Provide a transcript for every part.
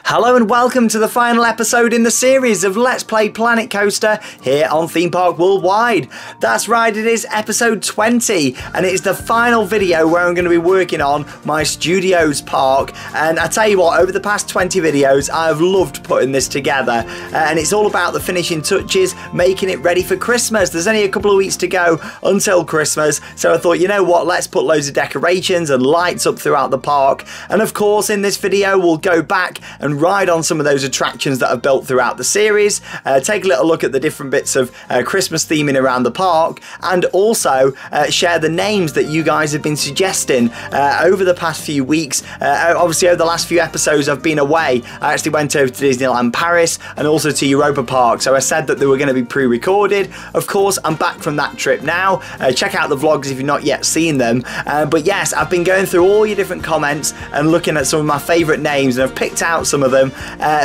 Hello and welcome to the final episode in the series of Let's Play Planet Coaster here on Theme Park Worldwide. That's right, it is episode 20 and it is the final video where I'm going to be working on my studios park. And I tell you what, over the past 20 videos I've loved putting this together and it's all about the finishing touches, making it ready for Christmas. There's only a couple of weeks to go until Christmas, so I thought, you know what, let's put loads of decorations and lights up throughout the park. And of course in this video we'll go back and ride on some of those attractions that I've built throughout the series, take a little look at the different bits of Christmas theming around the park, and also share the names that you guys have been suggesting over the past few weeks. Obviously over the last few episodes I've been away. I actually went over to Disneyland Paris and also to Europa Park, so I said that they were going to be pre-recorded. Of course I'm back from that trip now. Check out the vlogs if you've not yet seen them, but yes, I've been going through all your different comments and looking at some of my favourite names, and I've picked out some of them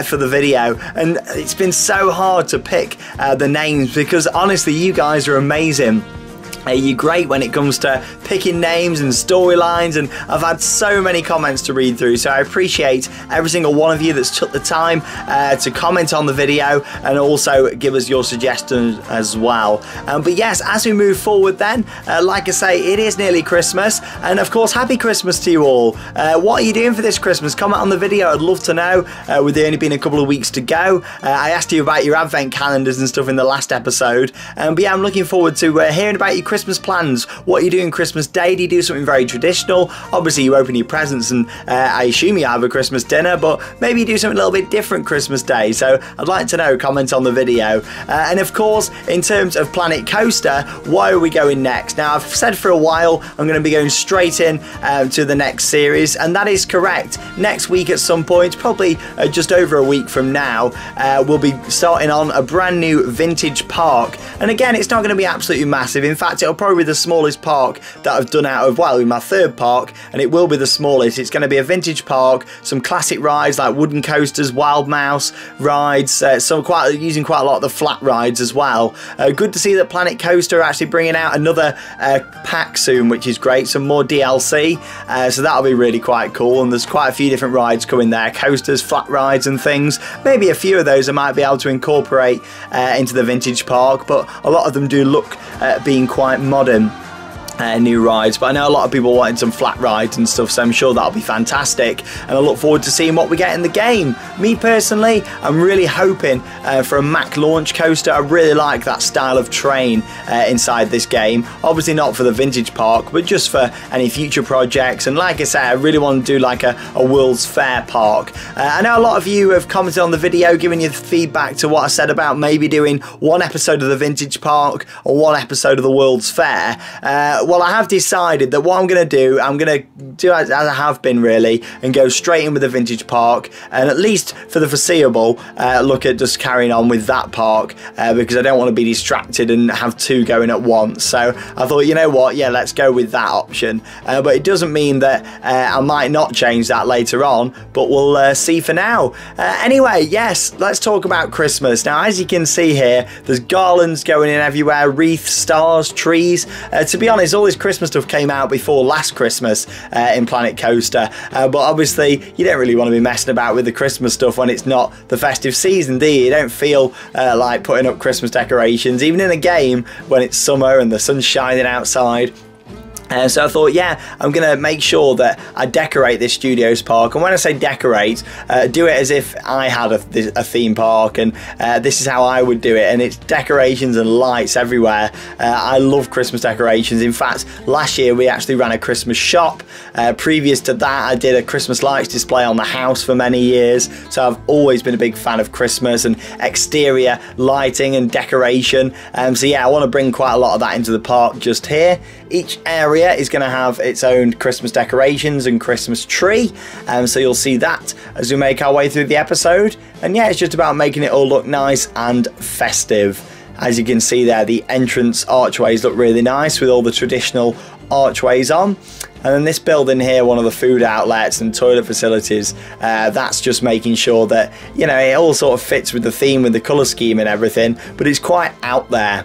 for the video, and it's been so hard to pick the names because honestly you guys are amazing. You're great when it comes to picking names and storylines, and I've had so many comments to read through, so I appreciate every single one of you that's took the time to comment on the video and also give us your suggestions as well. But yes, as we move forward then, like I say, it is nearly Christmas, and of course happy Christmas to you all. What are you doing for this Christmas? Comment on the video, I'd love to know, with there only been a couple of weeks to go. I asked you about your advent calendars and stuff in the last episode, but yeah, I'm looking forward to hearing about your Christmas plans. What are you doing Christmas Day? Do you do something very traditional? Obviously you open your presents and I assume you have a Christmas dinner, but maybe you do something a little bit different Christmas Day, so I'd like to know. Comment on the video. And of course in terms of Planet Coaster, where are we going next? Now I've said for a while I'm going to be going straight in to the next series, and that is correct. Next week at some point, probably just over a week from now, we'll be starting on a brand new vintage park, and again it's not going to be absolutely massive. In fact, it'll probably be the smallest park that I've done out of, well, my third park, and it will be the smallest. It's going to be a vintage park, some classic rides like wooden coasters, Wild Mouse rides, using quite a lot of the flat rides as well. Good to see that Planet Coaster are actually bringing out another pack soon, which is great, some more DLC, so that'll be really quite cool, and there's quite a few different rides coming there, coasters, flat rides and things. Maybe a few of those I might be able to incorporate into the vintage park, but a lot of them do look being quite modern new rides. But I know a lot of people wanted some flat rides and stuff, so I'm sure that'll be fantastic, and I look forward to seeing what we get in the game. Me personally, I'm really hoping for a Mack launch coaster. I really like that style of train inside this game, obviously not for the vintage park but just for any future projects. And like I say, I really want to do like a World's Fair park. I know a lot of you have commented on the video giving you feedback to what I said about maybe doing one episode of the vintage park or one episode of the World's Fair. Well, I have decided that what I'm going to do as I have been really, and go straight in with the vintage park, and at least for the foreseeable look at just carrying on with that park, because I don't want to be distracted and have two going at once. So I thought, you know what, yeah, let's go with that option, but it doesn't mean that I might not change that later on, but we'll see for now. Anyway, yes, let's talk about Christmas. Now as you can see here, there's garlands going in everywhere, wreaths, stars, trees. To be honest, all this Christmas stuff came out before last Christmas in Planet Coaster, but obviously you don't really want to be messing about with the Christmas stuff when it's not the festive season, do you? You don't feel like putting up Christmas decorations, even in a game when it's summer and the sun's shining outside. So I thought, yeah, I'm going to make sure that I decorate this studios park, and when I say decorate, do it as if I had a theme park, and this is how I would do it, and it's decorations and lights everywhere. I love Christmas decorations. In fact, last year we actually ran a Christmas shop. Previous to that I did a Christmas lights display on the house for many years, so I've always been a big fan of Christmas and exterior lighting and decoration. So yeah, I want to bring quite a lot of that into the park just here. Each area is going to have its own Christmas decorations and Christmas tree, so you'll see that as we make our way through the episode. And yeah, it's just about making it all look nice and festive. As you can see there, the entrance archways look really nice with all the traditional archways on. And then this building here, one of the food outlets and toilet facilities, that's just making sure that, you know, it all sort of fits with the theme, with the colour scheme and everything, but it's quite out there.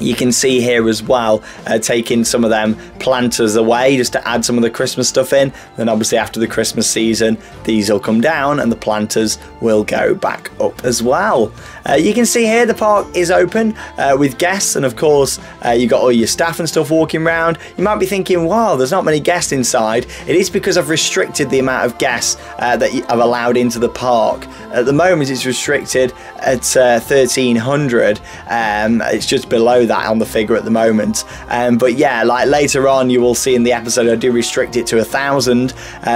You can see here as well, taking some of them planters away just to add some of the Christmas stuff in. Then obviously after the Christmas season, these will come down and the planters will go back up as well. You can see here the park is open with guests, and of course you've got all your staff and stuff walking around. You might be thinking, wow, there's not many guests inside. It is because I've restricted the amount of guests that I've allowed into the park. At the moment it's restricted at 1,300. It's just below that on the figure at the moment, but yeah, like later on you will see in the episode I do restrict it to 1,000,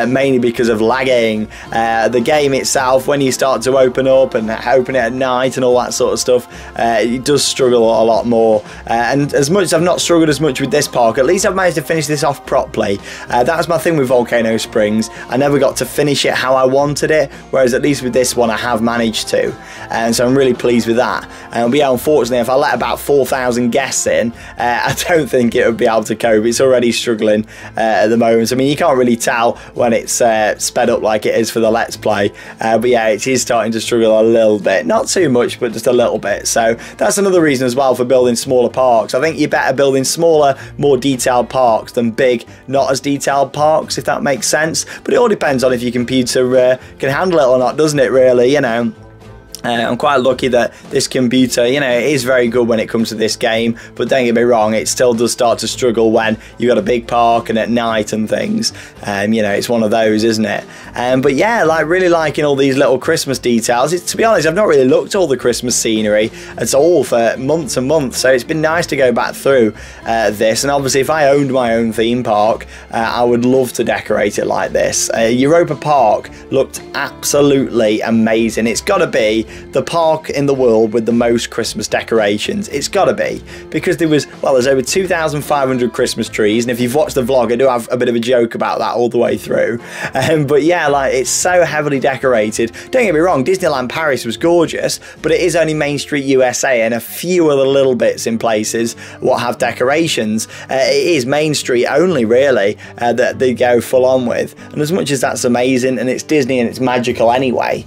mainly because of lagging. The game itself, when you start to open up and open it at night and all that sort of stuff, it does struggle a lot more, and as much as I've not struggled as much with this park, at least I've managed to finish this off properly. That was my thing with Volcano Springs. I never got to finish it how I wanted it, whereas at least with this one I have managed to, and so I'm really pleased with that. But yeah, unfortunately if I let about 4,000 guests in, I don't think it would be able to cope. It's already struggling at the moment. I mean, you can't really tell when it's sped up like it is for the Let's Play, but yeah, it is starting to struggle a little bit, not too much but just a little bit. So that's another reason as well for building smaller parks. I think you're better building smaller, more detailed parks than big, not as detailed parks, if that makes sense. But it all depends on if your computer can handle it or not, doesn't it, really, you know. I'm quite lucky that this computer, you know, it is very good when it comes to this game, but don't get me wrong, it still does start to struggle when you've got a big park and at night and things. You know, it's one of those, isn't it? But yeah, like really liking all these little Christmas details. To be honest, I've not really looked at all the Christmas scenery at all for months and months, so it's been nice to go back through this. And obviously if I owned my own theme park, I would love to decorate it like this. Europa Park looked absolutely amazing. It's got to be the park in the world with the most Christmas decorations. It's got to be, because there's over 2,500 Christmas trees, and if you've watched the vlog, I do have a bit of a joke about that all the way through. But yeah, like, it's so heavily decorated. Don't get me wrong, Disneyland Paris was gorgeous, but it is only Main Street USA and a few other little bits in places what have decorations. It is Main Street only, really, that they go full on with. And as much as that's amazing and it's Disney and it's magical anyway,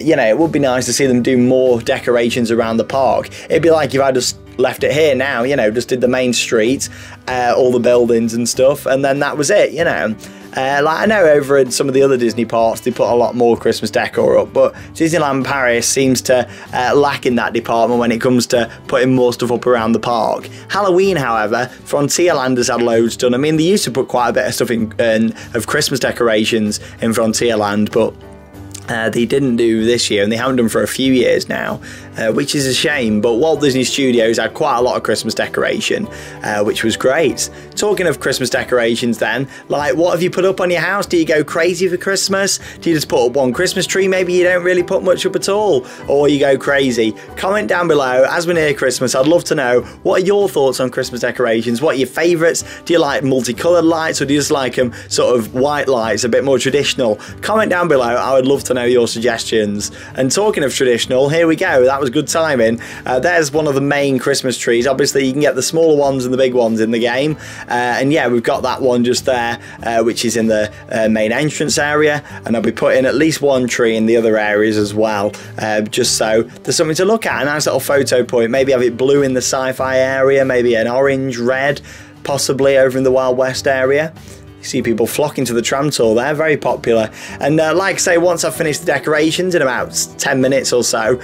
you know, it would be nice to see them do more decorations around the park. It'd be like if I just left it here now, you know, just did the main street, all the buildings and stuff, and then that was it, you know. Like I know over in some of the other Disney parks they put a lot more Christmas decor up, but Disneyland Paris seems to lack in that department when it comes to putting more stuff up around the park. Halloween, however, Frontierland has had loads done. I mean, they used to put quite a bit of stuff in of Christmas decorations in Frontierland, but they didn't do this year, and they haven't done for a few years now, which is a shame. But Walt Disney Studios had quite a lot of Christmas decoration, which was great. Talking of Christmas decorations then, like, what have you put up on your house? Do you go crazy for Christmas? Do you just put up one Christmas tree? Maybe you don't really put much up at all, or you go crazy? Comment down below. As we're near Christmas, I'd love to know, what are your thoughts on Christmas decorations? What are your favourites? Do you like multicoloured lights, or do you just like them sort of white lights, a bit more traditional? Comment down below. I would love to know your suggestions. And talking of traditional, here we go. That was good timing. There's one of the main Christmas trees. Obviously you can get the smaller ones and the big ones in the game, and yeah, we've got that one just there, which is in the main entrance area, and I'll be putting at least one tree in the other areas as well, just so there's something to look at, a nice little photo point. Maybe have it blue in the sci-fi area, maybe an orange, red, possibly over in the Wild West area. You see people flocking to the tram tour there, very popular. And like I say, once I've finished the decorations in about 10 minutes or so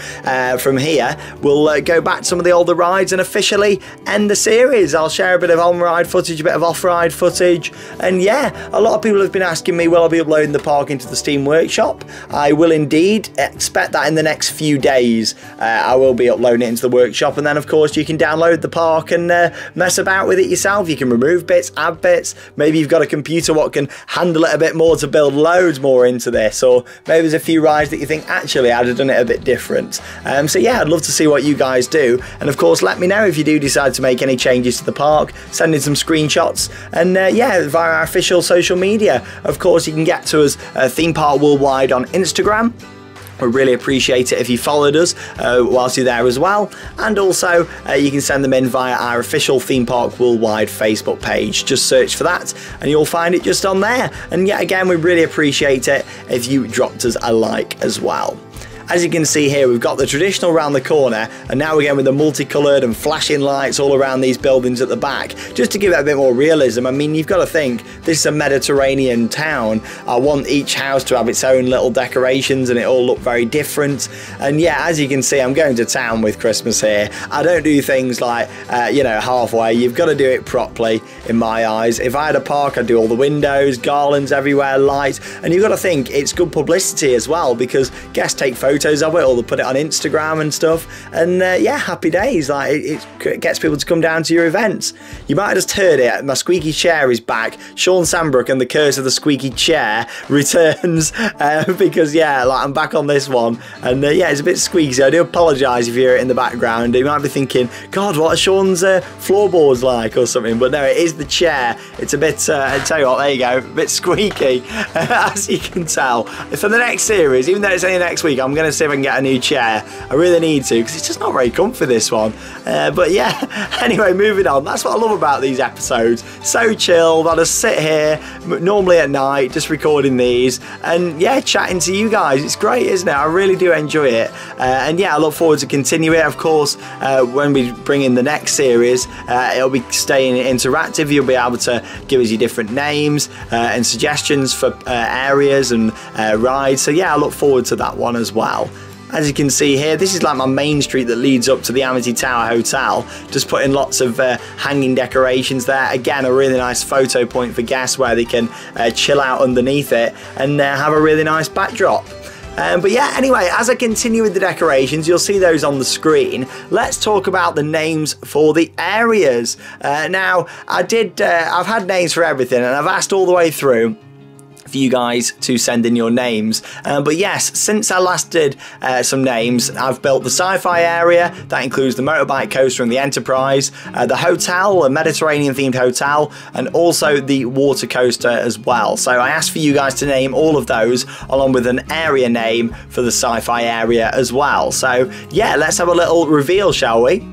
from here, we'll go back to some of the older rides and officially end the series. I'll share a bit of on-ride footage, a bit of off-ride footage, and yeah, a lot of people have been asking me, will I be uploading the park into the Steam Workshop? I will indeed. Expect that in the next few days. I will be uploading it into the workshop, and then of course you can download the park and mess about with it yourself. You can remove bits, add bits. Maybe you've got a computer what can handle it a bit more to build loads more into this, or maybe there's a few rides that you think, actually I'd have done it a bit different. So yeah, I'd love to see what you guys do, and of course let me know if you do decide to make any changes to the park. Send in some screenshots, and yeah, via our official social media. Of course you can get to us Theme Park Worldwide on Instagram. We'd really appreciate it if you followed us whilst you're there as well, and also you can send them in via our official Theme Park Worldwide Facebook page. Just search for that and you'll find it just on there. And yet again, we really appreciate it if you dropped us a like as well. As you can see here, we've got the traditional round the corner, and now we're going with the multicoloured and flashing lights all around these buildings at the back, just to give it a bit more realism. I mean, you've got to think, this is a Mediterranean town. I want each house to have its own little decorations and it all look very different. And yeah, as you can see, I'm going to town with Christmas here. I don't do things like, you know, halfway. You've got to do it properly, in my eyes. If I had a park, I'd do all the windows, garlands everywhere, lights, and you've got to think it's good publicity as well, because guests take photos of it or they'll put it on Instagram and stuff, and yeah, happy days. Like, it gets people to come down to your events. You might have just heard it, my squeaky chair is back. Sean Sandbrook and the curse of the squeaky chair returns, because yeah, like, I'm back on this one, and yeah, it's a bit squeaky, so I do apologise if you hear it in the background. You might be thinking, God, what are Sean's floorboards like or something, but no, it is the chair. It's a bit, I tell you what, there you go, a bit squeaky, as you can tell. For the next series, even though it's only next week, I'm going to see if I can get a new chair. I really need to, because it's just not very comfy, this one. But yeah, anyway, moving on. That's what I love about these episodes. So chilled. I just sit here, normally at night, just recording these, and yeah, chatting to you guys. It's great, isn't it? I really do enjoy it. And yeah, I look forward to continue it. Of course, when we bring in the next series, it'll be staying interactive. You'll be able to give us your different names and suggestions for areas and rides. So yeah, I look forward to that one as well. As you can see here, this is like my main street that leads up to the Amity Tower Hotel. Just putting lots of hanging decorations there. Again, a really nice photo point for guests where they can chill out underneath it and have a really nice backdrop. But yeah, anyway, as I continue with the decorations, you'll see those on the screen. Let's talk about the names for the areas. Now, I've had names for everything, and I've asked all the way through for you guys to send in your names, but yes, since I last did some names, I've built the sci-fi area. That includes the motorbike coaster and the Enterprise, the hotel, a Mediterranean themed hotel, and also the water coaster as well. So I asked for you guys to name all of those, along with an area name for the sci-fi area as well. So yeah, let's have a little reveal, shall we?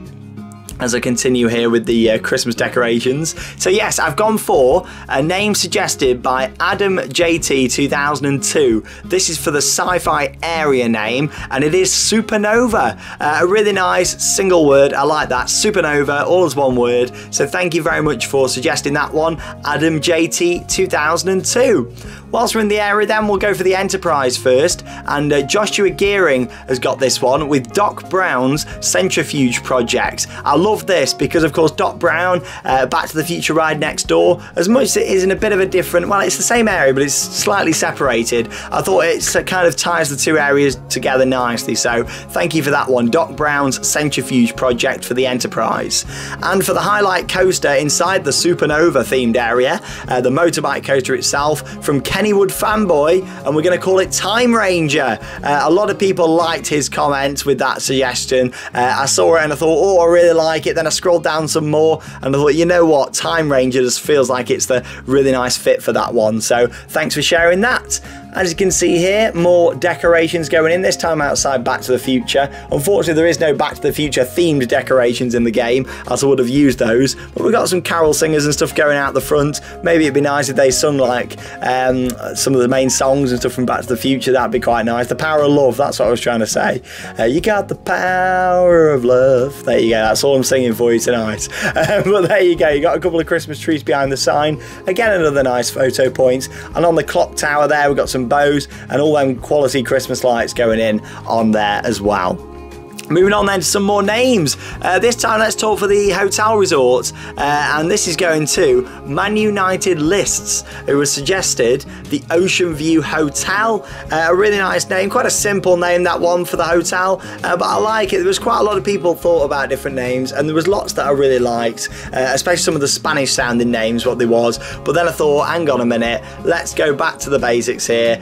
As I continue here with the Christmas decorations. So yes, I've gone for a name suggested by Adam JT 2002. This is for the sci-fi area name, and it is Supernova. A really nice single word. I like that. Supernova, all as one word. So thank you very much for suggesting that one, Adam JT 2002. Whilst we're in the area then, we'll go for the Enterprise first, and Joshua Gearing has got this one with Doc Brown's Centrifuge Project. I love this because, of course, Doc Brown, Back to the Future ride next door, as much as it is in a bit of a different, well, it's the same area, but it's slightly separated. I thought it kind of ties the two areas together nicely, so thank you for that one, Doc Brown's Centrifuge Project for the Enterprise. And for the highlight coaster inside the Supernova themed area, the motorbike coaster itself, from Kennywood Fanboy, and we're going to call it Time Ranger. A lot of people liked his comments with that suggestion. I saw it and I thought, oh, I really like it. Then I scrolled down some more and I thought, you know what, Time Ranger just feels like it's the really nice fit for that one. So thanks for sharing that. As you can see here, more decorations going in, this time outside Back to the Future. Unfortunately, there is no Back to the Future themed decorations in the game, else I would have used those. But we've got some carol singers and stuff going out the front. Maybe it'd be nice if they sung like some of the main songs and stuff from Back to the Future. That'd be quite nice. The power of love, that's what I was trying to say. You got the power of love. There you go, that's all I'm singing for you tonight. But there you go, you got a couple of Christmas trees behind the sign. Again, another nice photo point. And on the clock tower there, we've got some bows and all them quality Christmas lights going in on there as well. Moving on then to some more names. This time let's talk for the hotel resort, and this is going to Man United Lists, who has suggested the Ocean View Hotel. A really nice name, quite a simple name that one for the hotel, but I like it. There was quite a lot of people thought about different names, and there was lots that I really liked, especially some of the Spanish sounding names, what they was. But then I thought, hang on a minute, let's go back to the basics here,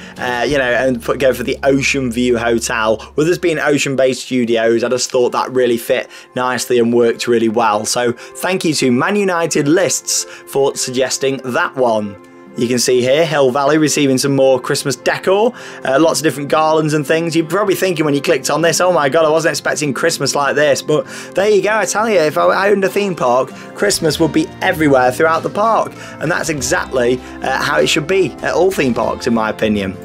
you know, and go for the Ocean View Hotel. With us being ocean-based studios, I just thought that really fit nicely and worked really well. So thank you to Man United Lists for suggesting that one. You can see here Hill Valley receiving some more Christmas decor, lots of different garlands and things. You're probably thinking when you clicked on this, oh my god, I wasn't expecting Christmas like this, but there you go. I tell you, if I owned a theme park, Christmas would be everywhere throughout the park, and that's exactly how it should be at all theme parks, in my opinion.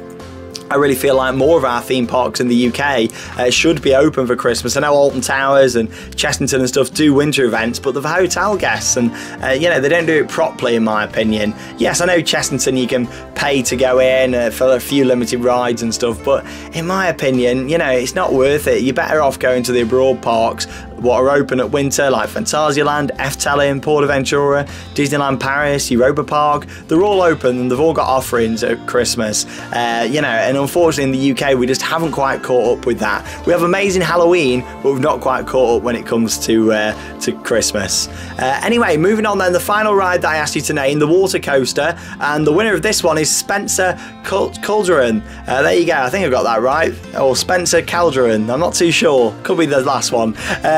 I really feel like more of our theme parks in the UK should be open for Christmas. I know Alton Towers and Chessington and stuff do winter events, but they're for hotel guests, and you know, they don't do it properly in my opinion. Yes, I know Chessington you can pay to go in for a few limited rides and stuff, but in my opinion, you know, it's not worth it. You're better off going to the abroad parks, what are open at winter, like Phantasialand, Efteling, Portaventura, Disneyland Paris, Europa Park. They're all open and they've all got offerings at Christmas. You know, and unfortunately in the UK we just haven't quite caught up with that. We have amazing Halloween, but we've not quite caught up when it comes to Christmas. Anyway, moving on then, the final ride that I asked you to name, the water coaster, and the winner of this one is Spencer Calderon. There you go, I think I got that right. Or Spencer Calderon, I'm not too sure. Could be the last one.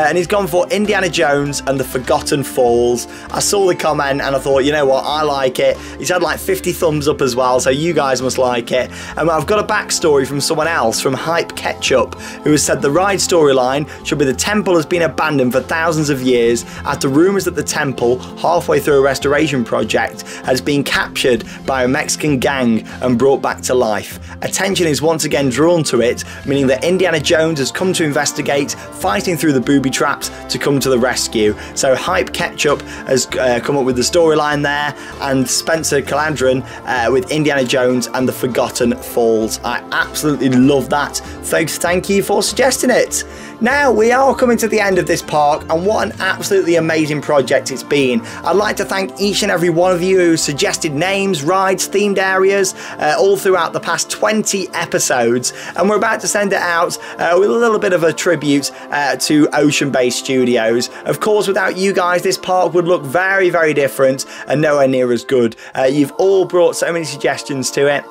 And he's gone for Indiana Jones and the Forgotten Falls. I saw the comment and I thought, you know what, I like it. He's had like 50 thumbs up as well, so you guys must like it. And I've got a backstory from someone else, from Hype Ketchup, who has said the ride storyline should be the temple has been abandoned for thousands of years after rumours that the temple, halfway through a restoration project, has been captured by a Mexican gang and brought back to life. Attention is once again drawn to it, meaning that Indiana Jones has come to investigate, fighting through the booby traps to come to the rescue. So Hype Ketchup has come up with the storyline there, and Spencer Caladron with Indiana Jones and the Forgotten Falls. I absolutely love that. Thank you for suggesting it. Now we are coming to the end of this park, and what an absolutely amazing project it's been. I'd like to thank each and every one of you who suggested names, rides, themed areas all throughout the past 20 episodes, and we're about to send it out with a little bit of a tribute to Ocean Bay Studios. Of course, without you guys this park would look very, very different and nowhere near as good. You've all brought so many suggestions to it,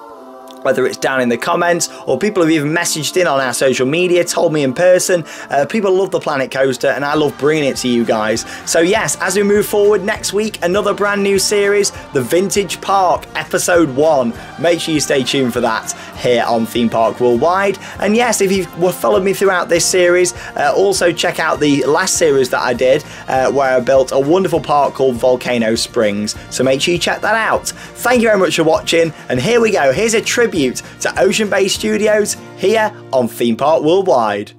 whether it's down in the comments or people have even messaged in on our social media, told me in person. People love the Planet Coaster and I love bringing it to you guys. So yes, as we move forward next week, another brand new series, The Vintage Park, Episode 1. Make sure you stay tuned for that here on Theme Park Worldwide. And yes, if you've followed me throughout this series, also check out the last series that I did, where I built a wonderful park called Volcano Springs. So make sure you check that out. Thank you very much for watching, and here we go. Here's a tribute to Ocean Bay Studios here on Theme Park Worldwide.